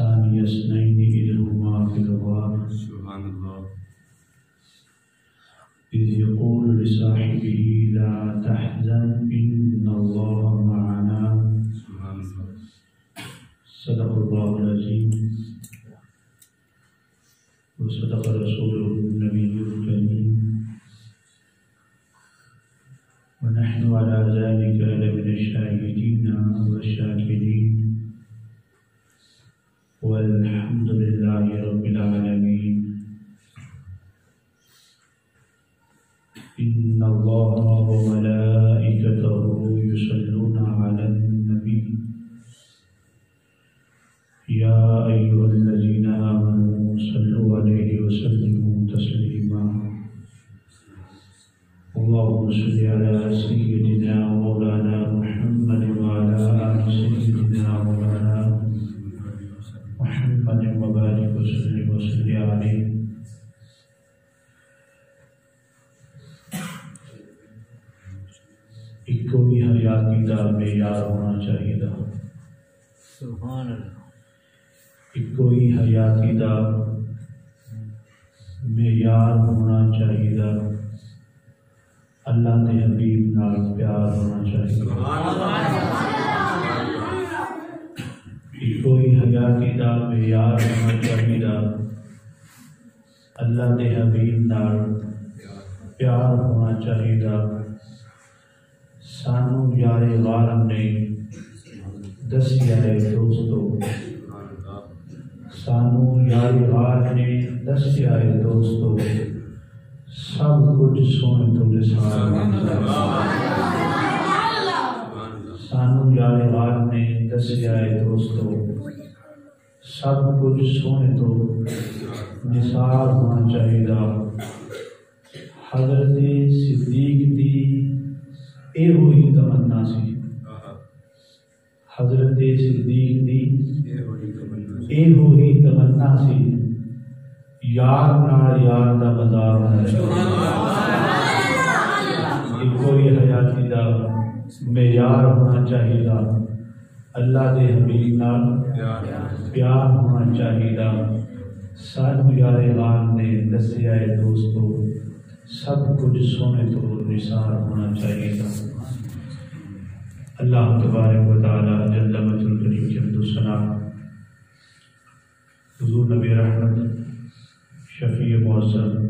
ثانی اثنین اذ ہما فی الغار سبحان اللہ اذ یقول لصاحبہ لا تحزن ان اللہ معنا سبحان اللہ صدق اللہ العظیم وصدق رسوله النبی الکریم ونحن على ذلك لمن الشاهدين والشاكرين والحمد لله رب العالمين إن الله وملائكته يصلون على النبي يا أيها الذين آمنوا صلوا عليه وسلموا تسليما اللهم صل على سيدنا مولانا محمد وعلى آل سيدنا مولانا محمد وبارك وسلم عليه ایک کوئی حیاتی دا معیار ہونا چاہیے دا سبحان اللہ ایک کوئی حیاتی دا معیار ہونا چاہیے دا اللہ کے حبیب نال پیار ہونا چاہیے کوئی حیاتی دا معیار ہونا چاہیے اللہ کے حبیب نال پیار ہونا چاہیے سانو یار غالب نے دسیا ہے دوستو سانو یار غالب نے دسیا ہے دوستو سب کچھ سونے تو نثار سانو یار غالب نے دسیا ہے دوستو سب کچھ سونے تو نثار ہونا چاہیے حضرت صدیق دی اے ہوئی تمنا سی حضرت صدیق دی اے ہوئی تمنا سی یار نال یار دا بازار ہونا چاہیے کوئی حیاتی دا معیار ہونا چاہیے اللہ دے حبیب نال پیار ہونا چاہیے سانو یار غال نے دسیا ہے دوستو سب کچھ سونے تو نثار ہونا چاہیے اللہ تبارک و تعالی جل مجدہ الکریم کی حمد و ثنا حضور نبی رحمت شفیع معظم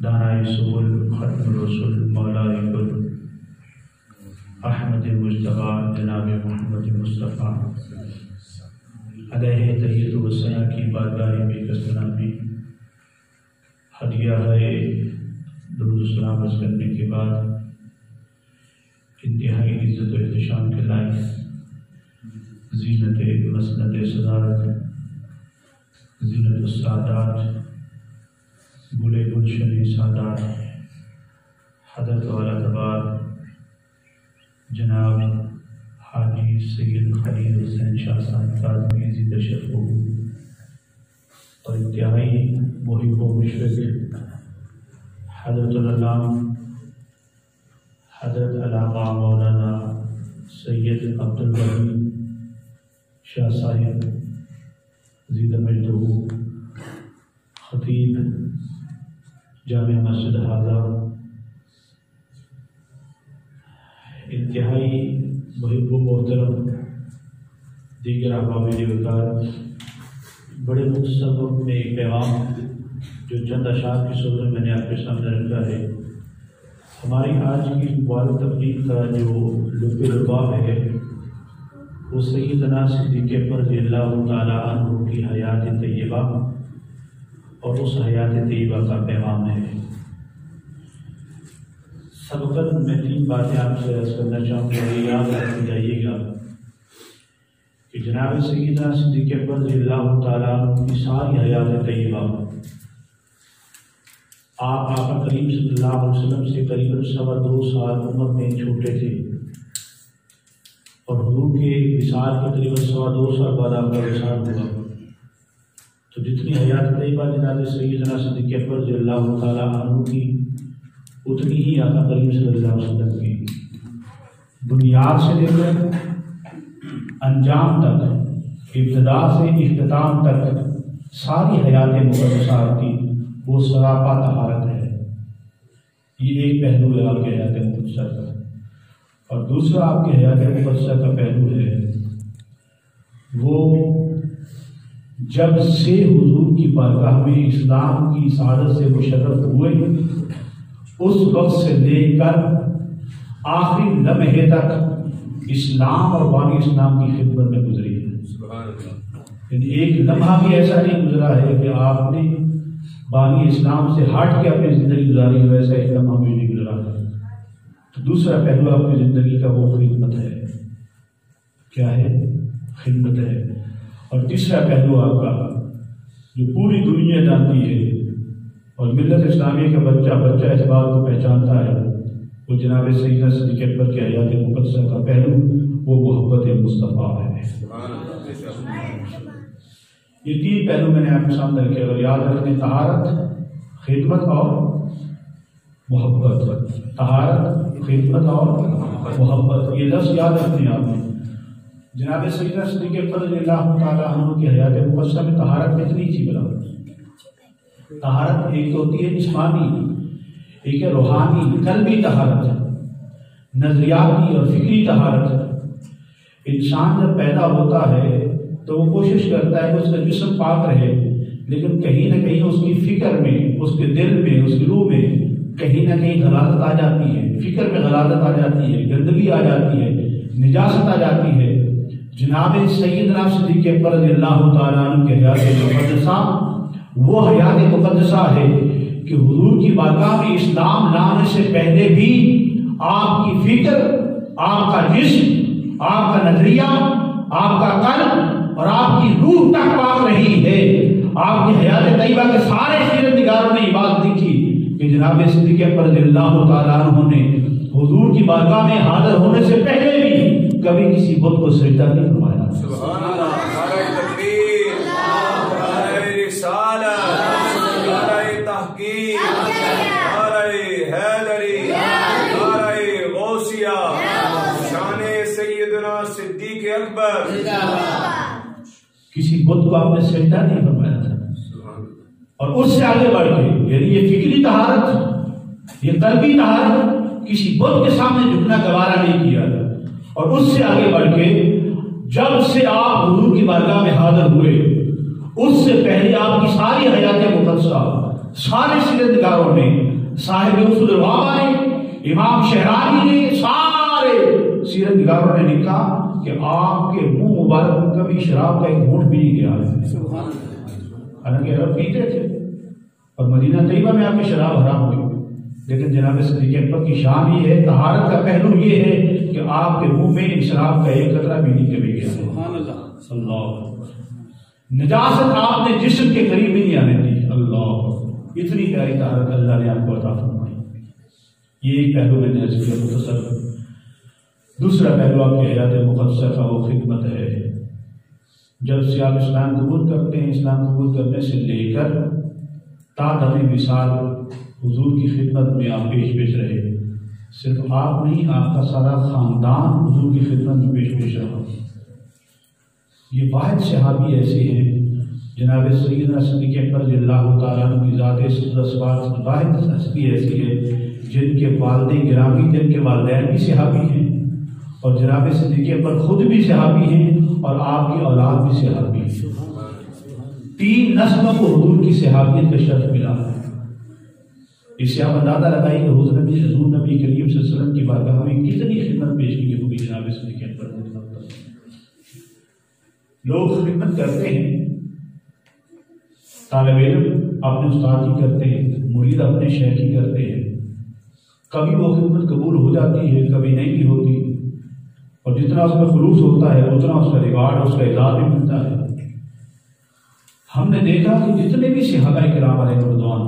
دانائے سبل ختم الرسل مولا کل احمد مجتبی جناب محمد مصطفیٰ علیہ تحیت و ثنا کی بارگاہ میں کسلامی ہدیہ ہے درود و سلام عرض کرنے کے بعد انتہائی عزت و احتشام کے لائق زینت مسند صدارت زینت السادات گلے گلشن سادات حضرت والا تبار جناب حاجی سید خلیل حسین شاہ صاحب کاظمی عزیز تشریف ہو اور انتہائی محب و مشفق حضرت العلامہ حضرت علامہ مولانا سید عبدالوحید شاہ صاحب زید مجدہ خطیب جامع مسجد ہاضہ انتہائی محب و محترم دیگر احباب وقار بڑے مختصر میں ایک پیغام جو چند اشعار کی صورت میں نے آپ کے سامنے رکھا ہے ہماری آج کی مبارک تقریب کا جو لب لباب ہے وہ سیدنا صدیق اکبر رضی اللہ تعالیٰ عنہ کی حیات طیبہ اور اس حیات طیبہ کا پیغام ہے سبقت میں 3 باتیں آپ سے عرض کرنا چاہوں گا یاد رکھ جائیے گا کہ جناب سیدنا صدیق اکبر رضی اللہ تعالیٰ عنہ کی ساری حیات طیبہ آپ آقا کریم صلی اللہ علیہ وسلم سے قریب 2.25 سال عمر میں چھوٹے تھے اور حضور کے وصال کے قریب 2.25 سال بعد آپ کا وصال ہوا تو جتنی حیات طیبہ جناب سیدنا صدیق اکبر رضی اللہ تعالیٰ عنہ کی اتنی ہی آقا کریم صلی اللہ علیہ وسلم کی بنیاد سے لے کر انجام تک ابتدا سے اختتام تک ساری حیات مقدسہ کی وہ سراپا طہارت ہے. یہ ایک پہلو ہے آپ کے حیات مقدسہ کا. اور دوسرا آپ کے حیات مقدسہ کا پہلو ہے وہ جب سے حضور کی بارگاہ میں اسلام کی سعادت سے مشرف ہوئے اس وقت سے لے کر آخری لمحے تک اسلام اور بانی اسلام کی خدمت میں گزری ہے. یعنی ایک لمحہ بھی ایسا نہیں گزرا ہے کہ آپ نے بانی اسلام سے ہٹ کے اپنی زندگی گزاری ہو، ایسا ایک لمحہ بھی نہیں گزرا ہے. تو دوسرا پہلو آپ کی زندگی کا وہ خدمت ہے. کیا ہے؟ خدمت ہے. اور تیسرا پہلو آپ کا جو پوری دنیا جانتی ہے اور ملت اسلامیہ کا بچہ اس بات کو پہچانتا ہے، وہ جناب سیدنا صدیق اکبر کے حیات مقدسہ کا پہلو وہ محبت مصطفیٰ ہے. یہ تین پہلو میں نے آپ کے سامنے رکھے. اگر یاد رکھیں طہارت، خدمت اور محبت. طہارت، خدمت اور محبت، یہ لفظ یاد رکھنے آپ نے. جناب سیدنا صدیق اکبر رضی اللہ تعالیٰ عنہ کی حیات مقدسہ میں طہارت کتنی تھی بلا؟ طہارت ایک تو ہوتی ہے جسمانی، ایک ہے روحانی قلبی طہارت، نظریاتی اور فکری طہارت. انسان جب پیدا ہوتا ہے تو وہ کوشش کرتا ہے کہ اس کا جسم پاک رہے، لیکن کہیں نہ کہیں اس کی فکر میں، اس کے دل میں، اس کی روح میں کہیں نہ کہیں غلاظت آ جاتی ہے. فکر میں غلاظت آ جاتی ہے، گندگی آ جاتی ہے، نجاست آ جاتی ہے. جناب سیدنا صدیق اکبر رضی اللہ تعالیٰ عنہ کے حیات مقدسہ وہ حیات مقدسہ ہے کہ حضور کی بارگاہ میں اسلام لانے سے پہلے بھی آپ کی فکر، آپ کا جسم، آپ کا نظریہ، آپ کا قلب اور آپ کی روح تک پاک رہی ہے. آپ کی حیات طیبہ کے سارے سیرت نگاروں نے یہ بات لکھی کہ جناب صدیق اکبر رضی اللہ تعالیٰ عنہ نے حضور کی بارگاہ میں حاضر ہونے سے پہلے بھی کبھی کسی بت کو سجدہ نہیں فرمایا. سبحان اللہ. نعرہ تکبیر، نعرہ رسالت، نعرہ تحقیق، نعرہ حیدری، نعرہ غوثیہ، شان سیدنا صدیق اکبر. کسی بت کو آپ نے سجدہ نہیں فرمایا تھا. اور اس سے آگے بڑھ کے یعنی یہ فکری طہارت، یہ قلبی طہارت، کسی بت کے سامنے جھکنا گوارا نہیں کیا. اور اس سے آگے بڑھ کے جب سے آپ حضور کی بارگاہ میں حاضر ہوئے اس سے پہلے آپ کی ساری حیات مقدسہ، سارے سیرت نگاروں نے، صاحب اصول الوابا نے، امام شہرانی نے، سارے سیرت نگاروں نے لکھا کہ آپ کے منہ مبارک میں کبھی شراب کا ایک گھونٹ بھی نہیں گیا ہے. حالانکہ عرب پیتے تھے اور مدینہ طیبہ میں آپ کی شراب حرام ہوئی، لیکن جناب صدیق اکبر کی شان یہ ہے، طہارت کا پہلو یہ ہے کہ آپ کے منہ میں شراب کا ایک قطرہ بھی نہیں کبھی گیا. سبحان اللہ. اللہ نجاست آپ نے جسم کے قریب بھی نہیں آنے دی. اللہ اتنی پیاری طہارت اللہ نے آپ کو عطا فرمائی. یہ ایک پہلو میں نے عرض کیا مختصر. دوسرا پہلو آپ کے حیات مقدسہ کا وہ خدمت ہے. جب سے آپ اسلام قبول کرتے ہیں، اسلام قبول کرنے سے لے کر تا دم وصال حضور کی خدمت میں آپ پیش رہے. صرف آپ نہیں، آپ کا سارا خاندان حضور کی خدمت میں پیش رہا. یہ واحد صحابی ایسے ہیں جناب سیدنا صدیق اکبر رضی اللہ تعالیٰ عنہ کی ذات صفات، واحد ہستی ایسی ہے جن کے والدین گرامی، جن کے والدین بھی صحابی ہیں اور جناب صدیق اکبر خود بھی صحابی ہیں اور آپ کی اولاد بھی صحابی ہے. 3 نسلوں کو حضور کی صحابیت کا شرف ملا ہے. اس سے آپ اندازہ لگائیے کہ حضور نبی کریم صلی اللہ علیہ وسلم کی بارگاہ میں کتنی خدمت پیش کی ہوگی جناب صدیق اکبر. لوگ خدمت کرتے ہیں، طالب علم اپنے استاد کی کرتے ہیں، مرید اپنے شیخ کی کرتے ہیں. کبھی وہ خدمت قبول ہو جاتی ہے، کبھی نہیں بھی ہوتی، اور جتنا اس میں خلوص ہوتا ہے اتنا اس کا ریوارڈ، اس کا اعزاز بھی ملتا ہے. ہم نے دیکھا کہ جتنے بھی صحابہ کرام علیہ رضوان،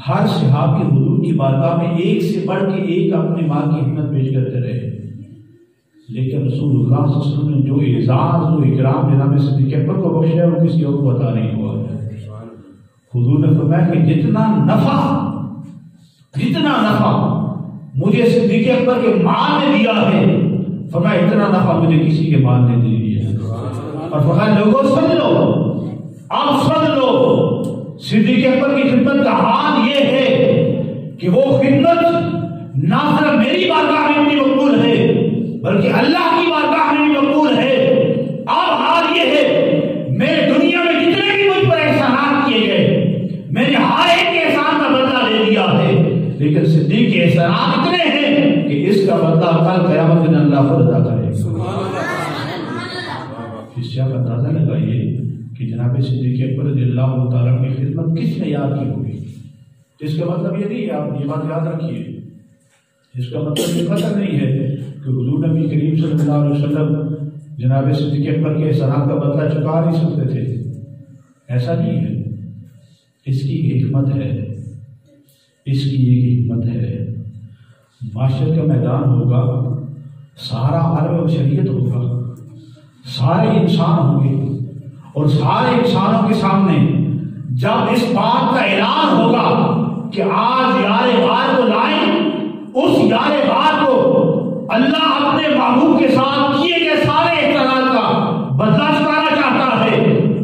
ہر صحابی حضور کی بارگاہ میں ایک سے بڑھ کے ایک اپنے ماں کی خدمت پیش کرتے رہے، لیکن رسول اللہ صلی اللہ علیہ وسلم نے جو اعزاز، جو اکرام جناب صدیق اکبر کو بخشا وہ کسی اور کو عطا نہیں ہوا. حضور نے فرمایا کہ جتنا نفع مجھے صدیق اکبر کے مال نے دیا ہے، فرمایا اتنا نفع مجھے کسی کے مال نے دے دیا ہے. اور فرمایا لوگوں سن لو، آپ سن لو، صدیق اکبر کی خدمت کا حال یہ ہے کہ وہ خدمت نہ صرف میری بارگاہ میں بھی مقبول ہے بلکہ اللہ کی بارگاہ میں بھی مقبول ہے۔ اب حال یہ ہے میرے دنیا میں جتنے بھی مجھ پر احسانات کیے گئے میں نے ہر ایک کے احسان کا بدلہ لے لیا ہے، لیکن صدیق کے احسانات اتنے ہیں کہ اس کا بدلہ کل قیامت میں اللہ خود ادا کرے۔ اس سے آپ اندازہ لگائیے کہ جناب صدیق اکبر رضی اللہ تعالیٰ کی خدمت کس نے یاد کی ہوگی۔ اس کا مطلب یہ نہیں ہے، آپ یہ بات یاد رکھیے، اس کا مطلب یہ پتہ نہیں ہے کہ حضور نبی کریم صلی اللہ علیہ وسلم جناب صدیق اکبر کے احسانات کا بدلہ چکا نہیں سکتے تھے، ایسا نہیں ہے۔ اس کی ایک حکمت ہے، اس کی ایک حکمت ہے۔ معاشرت کا میدان ہوگا، سارا عالم و شریعت ہوگا، سارے انسان ہوں گے اور سارے انسانوں کے سامنے جب اس بات کا اعلان ہوگا کہ آج یار غار کو لائیں، اس یار غار کو اللہ اپنے محبوب کے ساتھ کیے گئے سارے احسانات کا بدلہ چکانا چاہتا ہے۔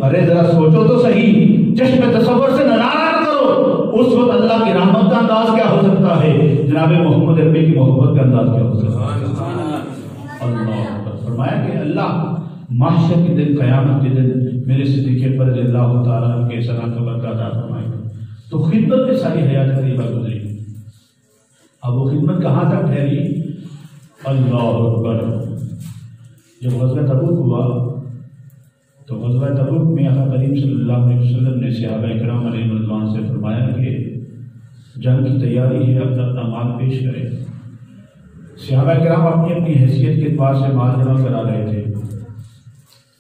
ارے ذرا سوچو تو صحیح، چشم تصور سے نظارہ کرو، اس وقت اللہ کی رحمت کا انداز کیا ہو سکتا ہے، جناب محمد عربی کی محبت کا انداز کیا ہو سکتا ہے۔ اللہ فرمایا کہ اللہ محشر کے دن، قیامت کے دن میرے صدیق اکبر رضی اللہ تعالیٰ کے احسانات کا بدلہ عطا فرمائے گا۔ تو خدمت میں ساری حیات تقریبا گزری۔ اب وہ خدمت کہاں تک ٹھہری؟ اللہ اکبر، جب غزوہ تبوک ہوا تو غزوہ تبوک میں آقا کریم صلی اللہ علیہ وسلم نے صحابہ کرام علیہ رضوان سے فرمایا کہ جنگ کی تیاری ہے، اپنا اپنا مال پیش کرے۔ صحابہ کرام اپنی اپنی حیثیت کے اعتبار سے مال جمع کرا رہے تھے۔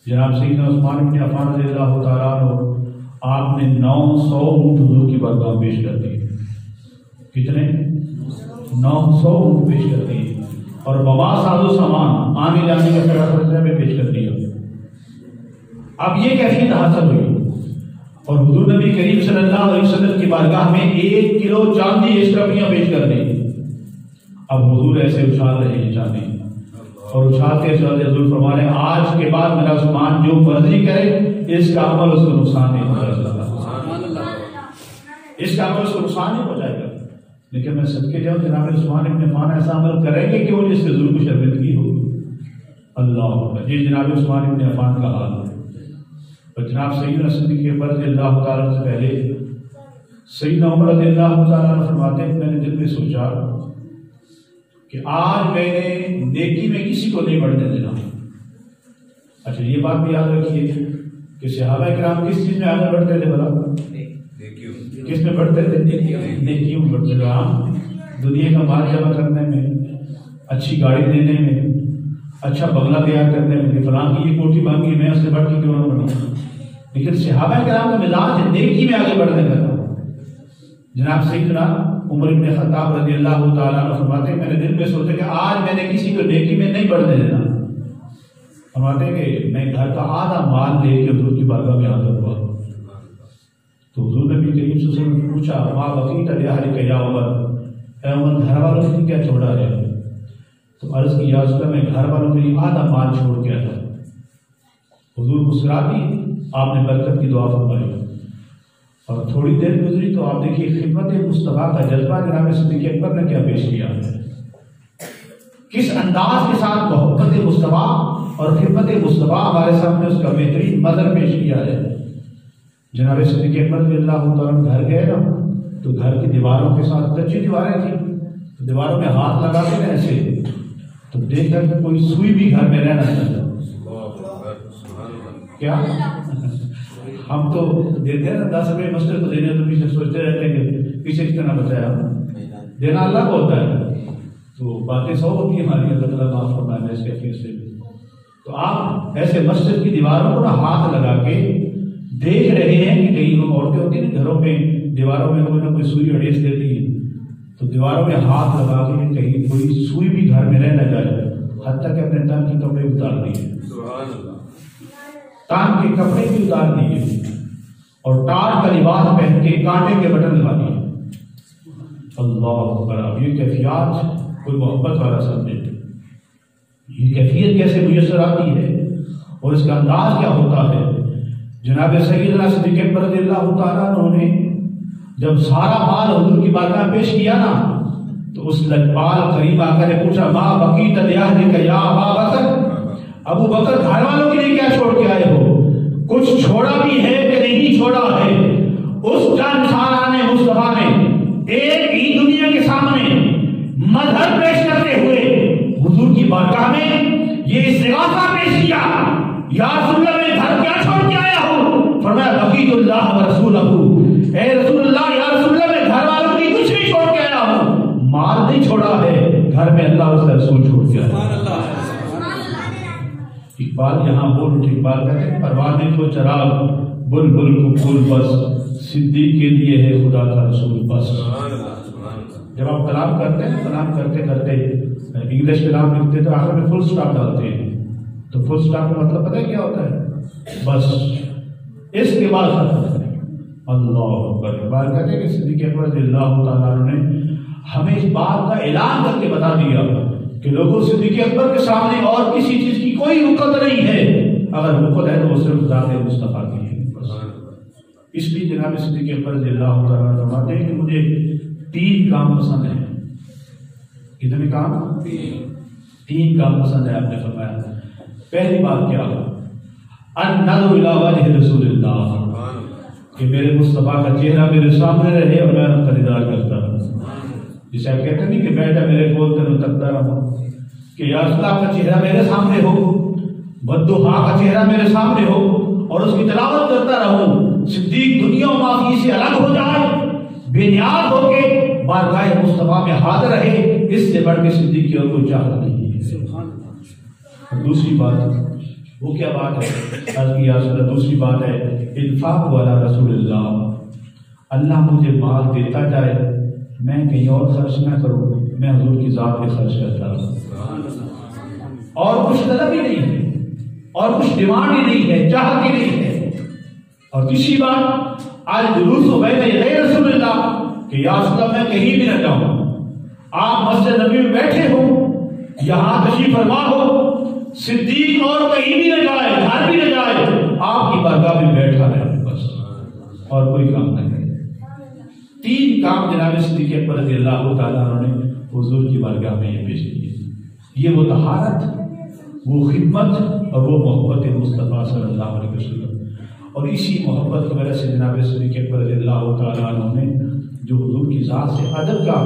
جناب سیدنا عثمان بن عفان رضی اللہ تعالیٰ عنہ آپ نے 900 اونٹ حضور کی بارگاہ پیش کر دی۔ کتنے؟ 900 اونٹ پیش کر دی، اور بوا ساز و سامان آنے جانے کا پیڑا خرچہ میں پیش کر دیا۔ اب یہ کیفیت حاصل ہوئی، اور حضور نبی کریم صلی اللہ علیہ وسلم کی بارگاہ میں 1 کلو چاندی اشرفیاں پیش کر دی۔ اب حضور ایسے اچھال رہے ہیں چاندی، اور اچھالتے چلتے حضور فرما رہے ہیں آج کے بعد میرا عثمان جو مرضی کرے اس کا عمل اس کو نقصان نہیں پہنچائے گا، اس کا عمل اس کو نقصان نہیں پہنچائے گا۔ لیکن میں صدقے جاؤں جناب عثمان ابن عفان ایسا عمل کریں گے کیوں جس سے حضور کو شرمندگی ہوگی۔ اللہ جی جناب عثمان ابن عفان کا حال ہے۔ اور جناب سیدنا صدیق اکبر رضی اللہ تعالیٰ سے پہلے سیدنا عمر رضی اللہ تعالیٰ فرماتے ہیں میں نے دل میں سوچا کہ آج میں نے نیکی میں کسی کو نہیں بڑھنے دینا۔ اچھا یہ بات بھی یاد رکھیے کہ صحابہ کرام کس چیز میں آگے بڑھتے تھے بھلا؟ کس میں بڑھتے تھے؟ نیکیوں میں بڑھتے تھے۔ ہم دنیا کا مال جمع کرنے میں، اچھی گاڑی دینے میں، اچھا بنگلہ تیار کرنے میں، فلاں کی یہ کوٹھی مانگی میں اس سے بڑھ کے کیوں نہ بڑھوں۔ لیکن صحابہ کرام کا مزاج ہے نیکی میں آگے بڑھنے کا۔ جناب سیدنا عمر بن خطاب رضی اللہ تعالیٰ عنہ فرماتے ہیں میں نے دل میں سوچا کہ آج میں نے کسی کو نیکی میں نہیں بڑھنے دینا۔ فرماتے ہیں کہ میں گھر کا آدھا مال لے کے حضور کی بارگاہ میں حاضر ہوا، تو حضور نبی کریم صلی اللہ علیہ وسلم نے پوچھا ما بقیت لأہلک یا عمر، اے عمر گھر والوں کے لیے کیا چھوڑا ہے؟ تو عرض کی یا رسول اللہ میں گھر والوں کے لیے آدھا مال چھوڑ کے آیا۔ حضور مسکرا دی، آپ نے برکت کی دعا فرمائی، اور تھوڑی دیر گزری تو آپ دیکھیے خدمت مصطفیٰ کا جذبہ جناب صدیق اکبر نے کیا پیش کیا ہے، کس انداز کے ساتھ محبت مصطفیٰ اور خدمت مصطفیٰ ہمارے سامنے اس کا بہترین منظر پیش کیا ہے۔ جناب صدیق اکبر رضی اللہ تعالیٰ گھر گئے نا تو گھر کی دیواروں کے ساتھ کچی دیواریں تھیں، تو دیواروں میں ہاتھ لگاتے ہیں ایسے، تو دیکھا کہ کوئی سوئی بھی گھر میں رہنا چاہتا۔ کیا ہم تو دیتے ہیں نا 10 روپئے مسجد کو دینے تو پیچھے سوچتے رہتے ہیں کہ پیچھے کتنا بچایا، دینا اللہ کو ہوتا ہے، تو باتیں 100 ہوتی ہیں ہماری، اللہ تعالیٰ معاف فرمائے اس کیفیت سے۔ تو آپ ایسے مسجد کی دیواروں کو ہاتھ لگا کے دیکھ رہے ہیں کہ کئی لوگ عورتیں ہوتی ہیں گھروں میں دیواروں میں کوئی نہ کوئی سوئی اڑیس دیتی ہے، تو دیواروں میں ہاتھ لگا کے کہیں کوئی سوئی بھی گھر میں رہ نہ جائے، حتیٰ کہ اپنے تن کے کپڑے اتار دیے، تن کے کپڑے بھی اتار دیے، اور ٹار کا لباس پہن کے کانٹے کے بٹن لگا دیے۔ اللہ اکبر! اب یہ کیفیات کوئی محبت والا سمجھے، یہ کیفیت کیسے میسر آتی ہے؟ اور اس کا انداز کیا ہوتا ہے. جناب سیدنا صدیق اکبر رضی اللہ تعالیٰ عنہ نے جب سارا مال حضور کی بارگاہ پیش کیا نا تو اس لجپال قریب آ کر پوچھا ما بقیت لأہلک یا ابا بکر، ابو بکر گھر والوں کے لیے کیا چھوڑ کے آئے ہو؟ کچھ چھوڑا بھی ہے کہ نہیں چھوڑا ہے؟ اس چند سالانہ مصطفیٰ نے ایک ہی دنیا کے سامنے مظہر پیش کرتے ہوئے حضور کی بارگاہ میں یہ استغاثہ پیش کیا، یا رسول اللہ میں گھر کیا چھوڑ کے آیا ہوں؟ فرمایا بقیت اللہ و رسولہ، اے رسول اللہ یا رسول اللہ میں گھر والوں کی کچھ نہیں چھوڑ کے آیا ہوں، مال نہیں چھوڑا ہے، گھر میں اللہ اور اس کا رسول چھوڑ کے آیا. اقبال یہاں بول اٹھ، اقبال کہتے ہیں پروانے کو چراغ بلبل کو پھول بس، صدیق کے لیے ہے خدا کا رسول بس. جب آپ کلام کرتے ہیں، کلام کرتے کرتے انگلش کلام لکھتے تو آخر میں فل سٹاپ ڈالتے ہیں، تو فل سٹاپ کا مطلب پتہ ہے کیا ہوتا ہے؟ بس اس کے بعد اللہ اکبر. اقبال کہتے ہیں کہ صدیق اکبر رضی اللہ تعالیٰ عنہ نے ہمیں اس بات کا اعلان کر کے بتا دیا کہ لوگوں صدیق اکبر کے سامنے اور کسی چیز کی کوئی وقت نہیں ہے، اگر وقت ہے تو وہ صرف ذات مصطفیٰ کی ہے. اس لیے جناب صدیق اکبر رضی اللہ تعالیٰ عنہ فرماتے ہیں کہ مجھے 3 کام پسند ہیں. کتنے کام؟ 3 کام پسند ہے. آپ نے فرمایا پہلی بات کیا؟ النظر الی وجہ رسول اللہ، کہ میرے مصطفیٰ کا چہرہ میرے سامنے رہے اور میں ان کا دیدار کرتا رہوں. جسے آپ کہتے نہیں کہ بیٹا میرے کول تینوں تکتا رہوں، کہ یا رسول اللہ کا چہرہ میرے سامنے ہو، والضحیٰ کا چہرہ میرے سامنے ہو اور اس کی تلاوت کرتا رہوں. صدیق دنیا و معافی سے الگ ہو جائے، بے نیاز ہو کے بارگاہ مصطفیٰ میں حاضر رہے، اس سے بڑھ کے صدیق کی اور کوئی چاہت نہیں ہے. اور دوسری بات وہ کیا بات ہے؟ دوسری بات ہے انفاق والا رسول اللہ. اللہ مجھے مال دیتا جائے، میں کہیں اور خرچ نہ کروں، میں حضور کی ذات پہ خرچ کرتا ہوں. اور کچھ طلب ہی نہیں ہے، اور کچھ ڈیمانڈ ہی نہیں ہے، چاہت ہی نہیں ہے. اور تیسری بات الجلوس بین یدی رسول اللہ، کہ یا رسول اللہ میں کہیں بھی نہ جاؤں، آپ مسجد نبی میں بیٹھے ہو، یہاں تشریف فرما ہو، صدیق اور کہیں بھی نہ جائے، گھر بھی نہ جائے، آپ کی بارگاہ میں بیٹھا رہے بس، اور کوئی کام نہ کرے. 3 کام جناب صدیق اکبر رضی اللہ تعالیٰ عنہ نے حضور کی بارگاہ میں یہ پیش کیے. یہ وہ طہارت، وہ خدمت اور وہ محبت مصطفیٰ صلی اللہ علیہ وسلم. اور اسی محبت کی وجہ سے جناب صدیق اکبر رضی اللہ تعالیٰ عنہ نے جو حضور کی ذات سے ادب کا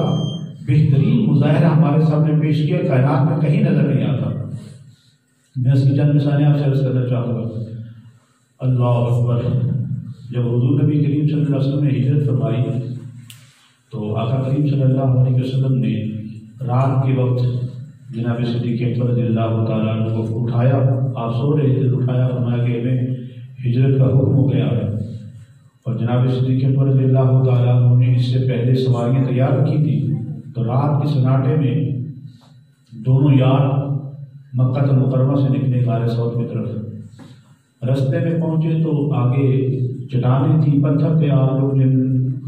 بہترین مظاہرہ ہمارے سامنے پیش کیا، کائنات میں کہیں نظر نہیں آتا. میں اس کی چند مثالیں آپ سے عرض کرنا چاہوں گا. اللہ اکبر. جب حضور نبی کریم صلی اللہ علیہ وسلم نے ہجرت فرمائی تو آقا کریم صلی اللہ علیہ وسلم نے رات کے وقت جناب صدیق اکبر رضی اللہ تعالیٰ عنہ کو اٹھایا. آپ سو رہے تھے، اٹھایا، فرمایا کہ ہمیں ہجرت کا حکم ہو گیا ہے. اور جناب صدیق اکبر رضی اللہ تعالیٰ عنہ نے اس سے پہلے سواریاں تیار کی تھی. تو رات کے سناٹے میں دونوں یار مکہ المکرمہ سے نکلے غار ثور کی طرف. رستے میں پہنچے تو آگے چٹانیں تھی، پتھر تھے. آپ لوگ جن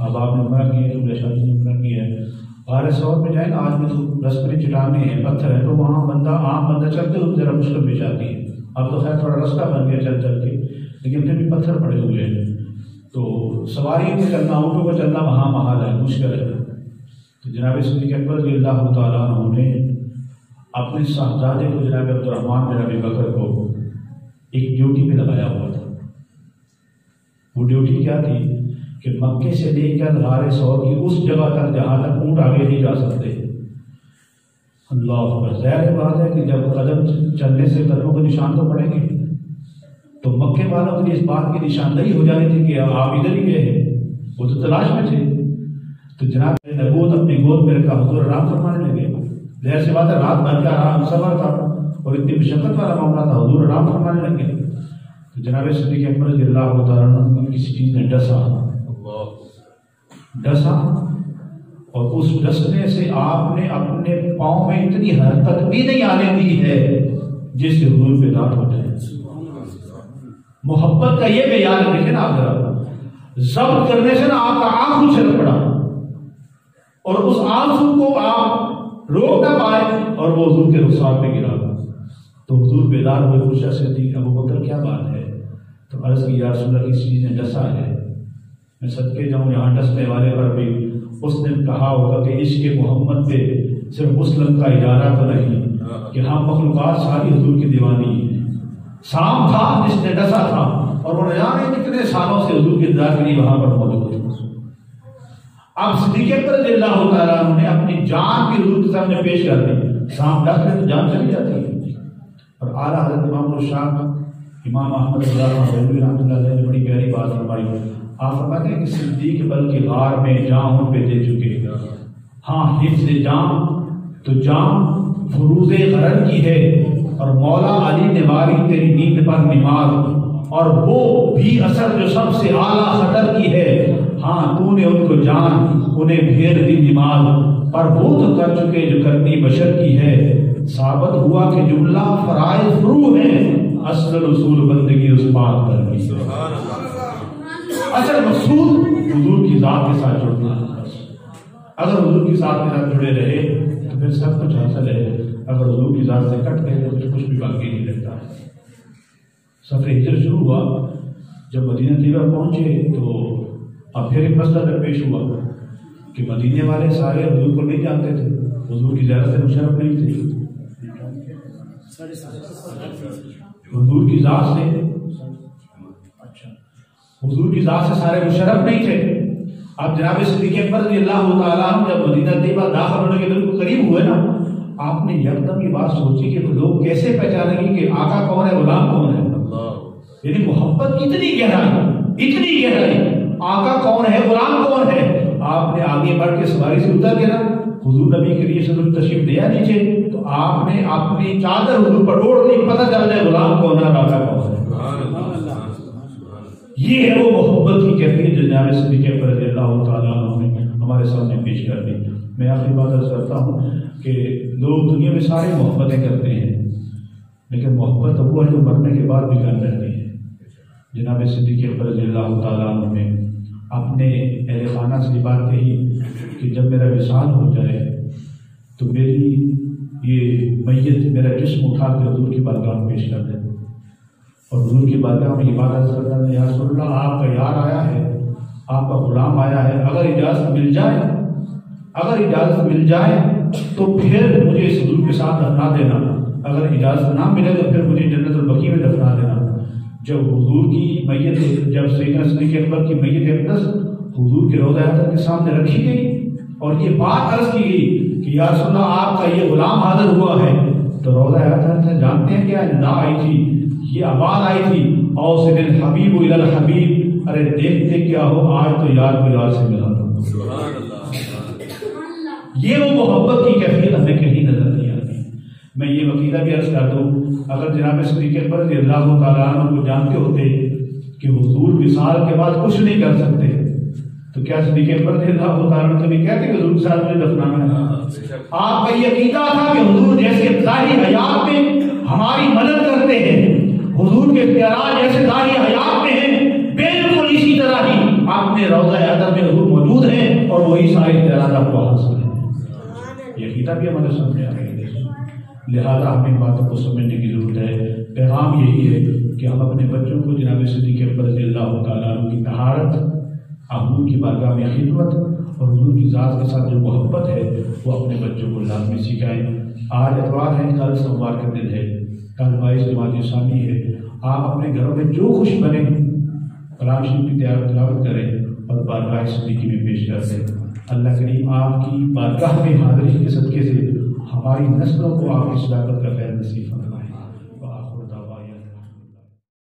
احباب نے عمرہ کیے، جو شادی نے عمرہ کیا ہے، غار ثور میں جائیں نا، آج میں تو رستے میں چٹانیں ہیں، پتھر ہیں، تو وہاں عام بندہ چلتے ہوئے ذرا مشکل پیش آتی ہے. اب تو خیر تھوڑا رستہ بن گیا چل چل کے، لیکن پھر بھی پتھر پڑے ہوئے ہیں. تو سواری کو چلنا، اونٹوں کو چلنا وہاں محال ہے، مشکل ہے. تو جناب صدیق اکبر رضی اللہ تعالیٰ عنہ نے اپنے صاحبزادے کو جناب عبدالرحمن بن ابی بکر کو ایک ڈیوٹی پہ لگایا ہوا تھا. وہ ڈیوٹی کیا تھی کہ مکے سے لے کر غار ثور کی اس جگہ تک جہاں تک اونٹ آگے نہیں جا سکتے. اللہ اکبر. ظاہر بات ہے کہ جب قدم چلنے سے قدموں کے نشان تو پڑیں گے، تو مکے والوں کے لیے اس بات کی نشاندہی ہو جانی تھی کہ آپ ادھر ہی گئے ہیں. وہ تو تلاش میں تھے. تو جناب نبوت اپنی گود میں رکھا، حضور آرام فرمانے لگے. ظاہر سی بات ہے، رات بھر کا آرام سفر تھا اور اتنی مشقت والا معاملہ تھا، حضور آرام فرمانے لگے. تو جناب صدیق اکبر رضی اللہ تعالیٰ عنہ کسی چیز نے ڈسا، اور اس ڈسنے سے آپ نے اپنے پاؤں میں اتنی حرکت بھی نہیں آنے دی ہے جس سے حضور پہ داغ ہو جائے. محبت کا یہ بیان دیکھیں نا آپ ذرا، ضبط کرنے سے نا آپ کا آنکھ چھلک پڑا اور اس آنسو کو آپ روک نہ پائے اور وہ حضور کے رخسار پہ گرا. تو حضور بیدار ہوئے، پوچھا صدیق ابو بکر کیا بات ہے؟ تو عرض کی یا رسول اللہ کسی چیز نے ڈسا ہے، میں صدقے جاؤں یہاں ڈسنے والے پر بھی اس نے کہا ہوگا کہ عشق محمد پہ صرف مسلم کا ادارہ تو نہیں کہ ہاں مخلوقات ساری حضور کی دیوانی ہے۔ سام تھا جس نے ڈسا تھا اور وہ نہ جانے کتنے سالوں سے حضور کی داخلی وہاں پر موجود ہے۔ اب صدیق اکبر رضی اللہ تعالیٰ عنہ نے اپنی جان بھی حضور کے سامنے پیش کر دی، سام ڈس کے تو جان چلی جاتی ہے۔ اور اعلیٰ حضرت امام الشام امام احمد رحمۃ اللہ علیہ نے بڑی پیاری بات فرمائی، آپ فرماتے ہیں کہ صدیق بلکہ غار میں جان ان پہ دے چکے، ہاں حفظ جان تو جان فروز غرض کی ہے، اور مولا علی نے ماری تیری نیند پر نماز، اور وہ بھی اثر جو سب سے اعلیٰ خطر کی ہے، ہاں تو نے ان کو جان انہیں پھیر دی نماز، پر وہ تو کر چکے جو کرنی بشر کی ہے، ثابت ہوا کہ جملہ فرائض فرو ہیں، اصل اصول بندگی اس پاک پر کی۔ اصل مقصود حضور کی ذات کے ساتھ جڑنا ہے، اگر حضور کی ذات کے ساتھ جڑے رہے تو پھر سب کچھ حاصل ہے، اگر حضور کی ذات سے کٹ گئے تو پھر کچھ بھی باقی نہیں رہتا ہے۔ سفر ہجرت شروع ہوا، جب مدینہ طیبہ پہنچے تو اب پھر ایک مسئلہ درپیش ہوا کہ مدینے والے سارے حضور کو نہیں جانتے تھے، حضور کی زیارت سے مشرف نہیں تھے، حضور کی ذات سے حضور کی ذات سے سارے مشرف نہیں تھے۔ اب جناب صدیق اکبر رضی اللہ تعالیٰ عنہ جب مدینہ طیبہ داخل ہونے کے بالکل قریب ہوئے نا، آپ نے یکدم یہ بات سوچی کہ لوگ کیسے پہچانیں گے کہ آقا کون ہے، غلام کون ہے۔ یعنی محبت کی اتنی گہرائی، آقا کون ہے، غلام کون ہے۔ آپ نے آگے بڑھ کے سواری سے اتر کے نا حضور نبی کے لیے صدر تشریف لیا نیچے، تو آپ نے اپنی چادر حضور پر اوڑھ لی، پتہ چل جائے غلام کون ہے، آقا کون ہے۔ یہ ہے وہ محبت کی کیفیت جو جناب صدیق اکبر رضی اللہ تعالیٰ عنہ نے ہمارے سامنے پیش کر دی۔ میں آخری بات عرض کرتا ہوں کہ لوگ دنیا میں ساری محبتیں کرتے ہیں، لیکن محبت وہ ہے جو مرنے کے بعد بھی قائم رہتی ہے۔ جناب صدیق اکبر رضی اللہ تعالیٰ عنہ نے اپنے اہل خانہ سے یہ بات کہی کہ جب میرا وصال ہو جائے تو میری یہ میت میرا جسم اٹھا کے حضور کی بارگاہ میں پیش کر دے، اور حضور کی بارگاہ میں عبادت کرتا ہے، یا رسول اللہ آپ کا یار آیا ہے، آپ کا غلام آیا ہے، اگر اجازت مل جائے تو پھر مجھے اس حضور کے ساتھ دفنا دینا، اگر اجازت نہ ملے تو پھر مجھے جنت البقیع میں دفنا دینا۔ جب حضور کی میت، جب سیدنا صدیق اکبر کی میت اقدس حضور کے روضہ اطہر کے سامنے رکھی گئی اور یہ بات عرض کی گئی کہ یا رسول اللہ آپ کا یہ غلام حاضر ہوا ہے، تو روضہ اطہر سے جانتے ہیں کیا ندا آئی تھی، یہ آواز آئی تھی، اوصل الحبیب الی الحبیب، ارے دیکھتے کیا ہو آج تو یار کو یار سے ملا تھا۔ یہ وہ محبت کی کیفیت ہمیں کہیں نظر نہیں آتی۔ میں یہ عقیدہ بھی عرض کر دوں، اگر جناب صدیق اکبر رضی اللہ تعالیٰ عنہ کو جانتے ہوتے کہ حضور وصال کے بعد کچھ نہیں کر سکتے تو کیا صدیق اکبر رضی اللہ تعالیٰ عنہ کبھی کہتے کہ حضور کے ساتھ مجھے دفنانا ہے؟ آپ کا یہ عقیدہ تھا کہ حضور جیسے ظاہری حیات میں ہماری مدد کرتے ہیں، حضور کے اختیارات جیسے ظاہری حیات میں ہیں، بالکل اسی طرح ہی اپنے روضہ اطہر میں حضور موجود ہیں اور وہی سارے اختیارات آپ کو حاصل ہیں۔ یہ عقیدہ بھی ہمارے سامنے آ رہی ہے، لہذا ہمیں باتوں کو سمجھنے کی ضرورت ہے۔ پیغام یہی ہے کہ ہم اپنے بچوں کو جناب صدیق اکبر رضی اللہ تعالیٰ عنہ کی طہارت، حضور کی بارگاہ میں خدمت اور حضور کی ذات کے ساتھ جو محبت ہے وہ اپنے بچوں کو لازمی سکھائیں۔ آج اتوار ہے، کل سوموار کا دن ہے، کل 22 جمادی ثانی ہے۔ آپ اپنے گھروں میں جو خوش بنے قرآن شریف کی تلاوت کریں اور بارگاہ صدیقی میں پیش کر دیں۔ اللہ کریم آپ کی بارگاہ میں حاضری کے صدقے سے ہماری نسلوں کو آپ کی صداقت کا فیض نصیب فرمائے۔